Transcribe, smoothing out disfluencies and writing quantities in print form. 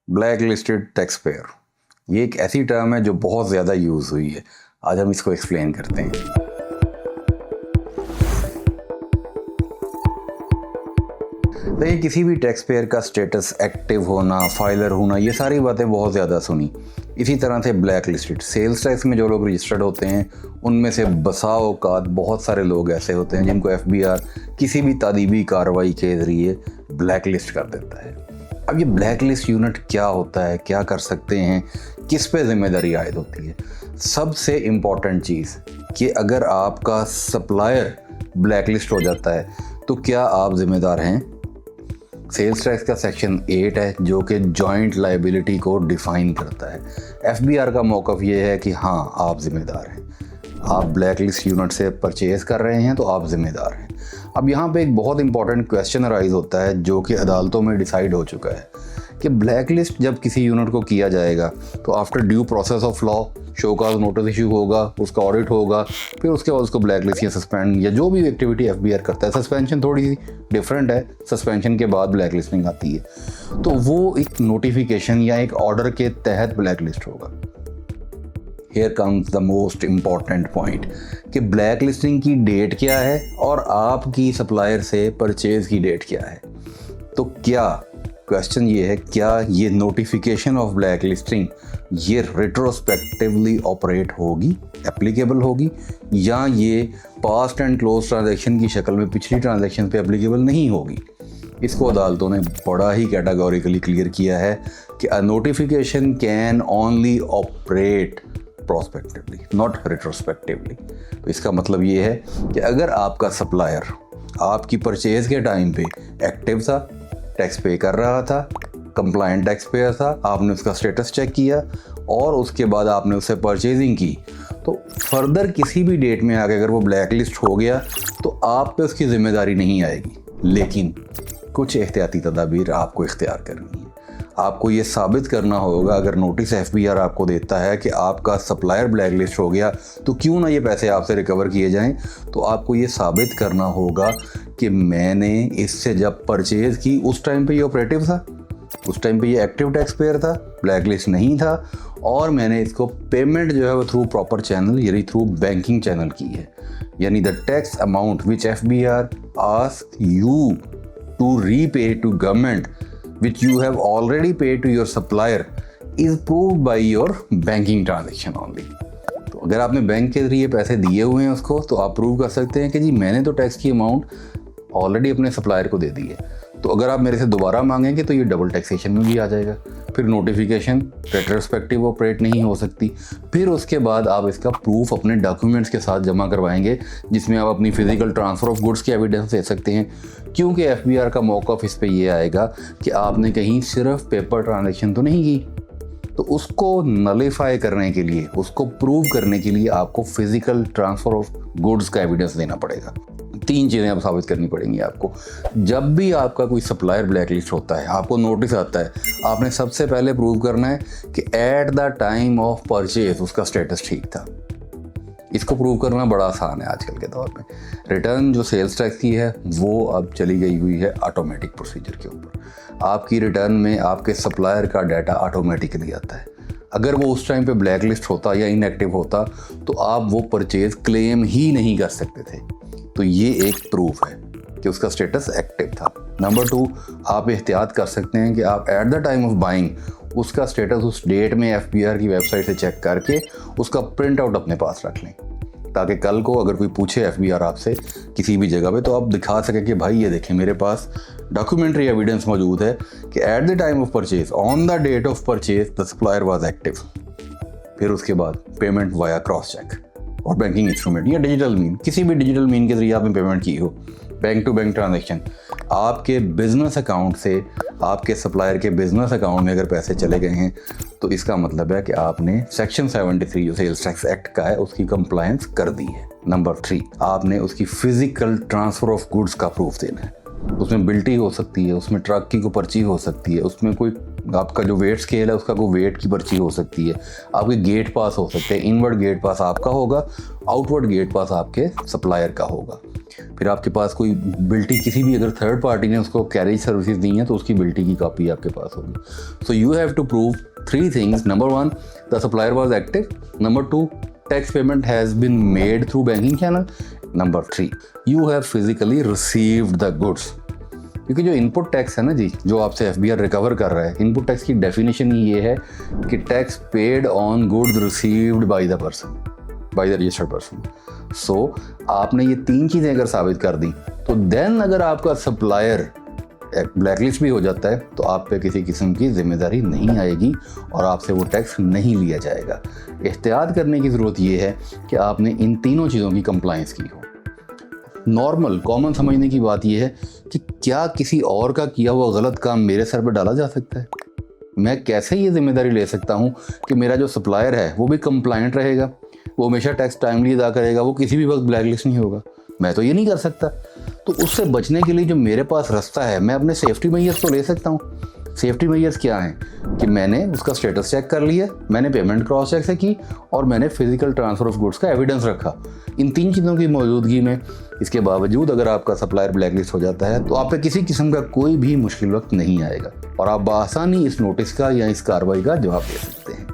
Black listed tax payer, ये एक ऐसी टर्म है जो बहुत ज़्यादा यूज़ हुई है। आज हम इसको एक्सप्लेन करते हैं। तो ये किसी भी टैक्स पेयर का स्टेटस एक्टिव होना, फाइलर होना, ये सारी बातें बहुत ज़्यादा सुनी। इसी तरह से ब्लैक लिस्टेड सेल्स टैक्स में जो लोग रजिस्टर्ड होते हैं उनमें से बसा औकात बहुत सारे लोग ऐसे होते हैं जिनको FBI किसी भी तादीबी कार्रवाई के ज़रिए ब्लैक लिस्ट कर देता है। अब ये ब्लैक लिस्ट यूनिट क्या होता है, क्या कर सकते हैं, किस पे जिम्मेदारी आयद होती है? सबसे इम्पॉर्टेंट चीज़ कि अगर आपका सप्लायर ब्लैक लिस्ट हो जाता है तो क्या आप जिम्मेदार हैं? सेल्स टैक्स का सेक्शन 8 है जो कि जॉइंट लायबिलिटी को डिफ़ाइन करता है। FBI का मौक़िफ़ ये है कि हाँ, आप ज़िम्मेदार हैं। आप ब्लैक लिस्ट यूनिट से परचेज़ कर रहे हैं तो आप ज़िम्मेदार हैं। अब यहाँ पे एक बहुत इंपॉर्टेंट क्वेश्चन अराइज होता है जो कि अदालतों में डिसाइड हो चुका है कि ब्लैक लिस्ट जब किसी यूनिट को किया जाएगा तो after due process of law show cause notice issue होगा, उसका ऑडिट होगा, फिर उसके बाद उसको ब्लैक लिस्ट या सस्पेंड या जो भी एक्टिविटी FBI करता है। सस्पेंशन थोड़ी सी डिफरेंट है, सस्पेंशन के बाद ब्लैक लिस्टिंग आती है, तो वो एक नोटिफिकेशन या एक ऑर्डर के तहत ब्लैक लिस्ट होगा। Here comes the most important point कि ब्लैक लिस्टिंग की डेट क्या है और आपकी सप्लायर से परचेज की डेट क्या है। तो क्या क्वेश्चन ये है, क्या ये नोटिफिकेशन ऑफ ब्लैक लिस्टिंग ये रिट्रोस्पेक्टिवली ऑपरेट होगी, एप्लीकेबल होगी, या ये पास्ट एंड क्लोज ट्रांजैक्शन की शक्ल में पिछली ट्रांजैक्शन पे एप्लीकेबल नहीं होगी? इसको अदालतों ने बड़ा ही कैटेगोरिकली क्लियर किया है कि a notification can only operate prospectively, not retrospectively. तो इसका मतलब ये है कि अगर आपका सप्लायर आपकी परचेज के टाइम पे एक्टिव था, टैक्स पे कर रहा था, कंप्लायंट टैक्स पेयर था, आपने उसका स्टेटस चेक किया और उसके बाद आपने उससे परचेजिंग की, तो फर्दर किसी भी डेट में आके अगर वो ब्लैक लिस्ट हो गया तो आप पे उसकी जिम्मेदारी नहीं आएगी। लेकिन कुछ एहतियाती तदाबीर आपको इख्तियार करनी है। आपको ये साबित करना होगा, अगर नोटिस FBI आपको देता है कि आपका सप्लायर ब्लैक लिस्ट हो गया तो क्यों ना ये पैसे आपसे रिकवर किए जाएं, तो आपको ये साबित करना होगा कि मैंने इससे जब परचेज़ की उस टाइम पे ये ऑपरेटिव था, उस टाइम पे ये एक्टिव टैक्स पेयर था, ब्लैक लिस्ट नहीं था, और मैंने इसको पेमेंट जो है वो थ्रू प्रॉपर चैनल यानी थ्रू बैंकिंग चैनल की है। यानी the tax amount which FBI ask you to repay to government which you have already paid to your supplier is proved by your banking transaction only। तो अगर आपने bank के जरिए पैसे दिए हुए हैं उसको, तो आप प्रूव कर सकते हैं कि जी मैंने तो टैक्स की अमाउंट ऑलरेडी अपने सप्लायर को दे दी है। तो अगर आप मेरे से दोबारा मांगेंगे तो ये डबल टैक्सेशन में भी आ जाएगा। फिर नोटिफिकेशन रेट्रोस्पेक्टिव ऑपरेट नहीं हो सकती। फिर उसके बाद आप इसका प्रूफ अपने डॉक्यूमेंट्स के साथ जमा करवाएंगे जिसमें आप अपनी फिजिकल ट्रांसफ़र ऑफ गुड्स की एविडेंस दे सकते हैं, क्योंकि FBI का मौक़िफ़ इस पे ये आएगा कि आपने कहीं सिर्फ पेपर ट्रांजैक्शन तो नहीं की। तो उसको नलीफाई करने के लिए, उसको प्रूव करने के लिए आपको फिजिकल ट्रांसफ़र ऑफ गुड्स का एविडेंस देना पड़ेगा। 3 चीज़ें अब साबित करनी पड़ेंगी आपको। जब भी आपका कोई सप्लायर ब्लैक लिस्ट होता है, आपको नोटिस आता है, आपने सबसे पहले प्रूव करना है कि at the time of purchase उसका स्टेटस ठीक था। इसको प्रूव करना बड़ा आसान है आजकल के दौर में। रिटर्न जो सेल्स टैक्स की है वो अब चली गई हुई है ऑटोमेटिक प्रोसीजर के ऊपर। आपकी रिटर्न में आपके सप्लायर का डाटा ऑटोमेटिकली आता है। अगर वो उस टाइम पे ब्लैक लिस्ट होता या इनएक्टिव होता तो आप वो परचेज क्लेम ही नहीं कर सकते थे। तो ये एक प्रूफ है कि उसका स्टेटस एक्टिव था। नंबर 2, आप एहतियात कर सकते हैं कि आप eight the time of buying उसका स्टेटस उस डेट में FBI की वेबसाइट से चेक करके उसका प्रिंट आउट अपने पास रख लें, ताकि कल को अगर कोई पूछे FBI आपसे किसी भी जगह पे तो आप दिखा सकें कि भाई ये देखें मेरे पास डॉक्यूमेंट्री एविडेंस मौजूद है कि at the time of purchase on the date of purchase the supplier was active. फिर उसके बाद पेमेंट वाया क्रॉस चेक और बैंकिंग इंस्ट्रूमेंट या डिजिटल मीन, किसी भी डिजिटल मीन के जरिए आपने पेमेंट की हो, बैंक टू बैंक ट्रांजैक्शन, आपके बिजनेस अकाउंट से आपके सप्लायर के बिजनेस अकाउंट में अगर पैसे चले गए हैं तो इसका मतलब है कि आपने सेक्शन 73 जो सेल्स टैक्स एक्ट का है उसकी कंप्लायंस कर दी है। नंबर 3, आपने उसकी फिजिकल ट्रांसफ़र ऑफ गुड्स का प्रूफ देना है। उसमें बिल्टी हो सकती है, उसमें ट्रक की कोई पर्ची हो सकती है, उसमें कोई आपका जो वेट स्केल है उसका कोई वेट की पर्ची हो सकती है, आपके गेट पास हो सकते हैं। इनवर्ड गेट पास आपका होगा, आउटवर्ड गेट पास आपके सप्लायर का होगा। फिर आपके पास कोई बिल्टी किसी भी अगर थर्ड पार्टी ने उसको कैरेज सर्विसेज दी हैं तो उसकी बिल्टी की कॉपी आपके पास होगी। So you have to prove 3 things. Number 1, the supplier was active. Number 2, tax payment has been made through banking channel. Number 3, you have physically received the goods. क्योंकि जो इनपुट टैक्स है ना जी, जो आपसे एफबीआर रिकवर कर रहा है, input tax की डेफिनेशन ही ये है कि tax paid on goods received by the person, by the registered person. So आपने ये 3 चीज़ें अगर साबित कर दी तो देन अगर आपका सप्लायर ब्लैकलिस्ट भी हो जाता है तो आप पे किसी किस्म की जिम्मेदारी नहीं आएगी और आपसे वो टैक्स नहीं लिया जाएगा। एहतियात करने की ज़रूरत ये है कि आपने इन तीनों चीज़ों की कंप्लाइंस की हो। नॉर्मल कॉमन समझने की बात यह है कि क्या किसी और का किया हुआ गलत काम मेरे सर पर डाला जा सकता है? मैं कैसे ये जिम्मेदारी ले सकता हूँ कि मेरा जो सप्लायर है वो भी कंप्लाइंट रहेगा, वो हमेशा टैक्स टाइमली अदा करेगा, वो किसी भी वक्त ब्लैकलिस्ट नहीं होगा? मैं तो ये नहीं कर सकता। तो उससे बचने के लिए जो मेरे पास रास्ता है, मैं अपने सेफ्टी मेजर्स तो ले सकता हूँ। सेफ्टी मेजर्स क्या हैं कि मैंने उसका स्टेटस चेक कर लिया, मैंने पेमेंट क्रॉस चेक से की और मैंने फिजिकल ट्रांसफ़र ऑफ गुड्स का एविडेंस रखा। इन 3 चीज़ों की मौजूदगी में इसके बावजूद अगर आपका सप्लायर ब्लैकलिस्ट हो जाता है तो आप पे किसी किस्म का कोई भी मुश्किल वक्त नहीं आएगा और आप बआसानी इस नोटिस का या इस कार्रवाई का जवाब दे सकते हैं।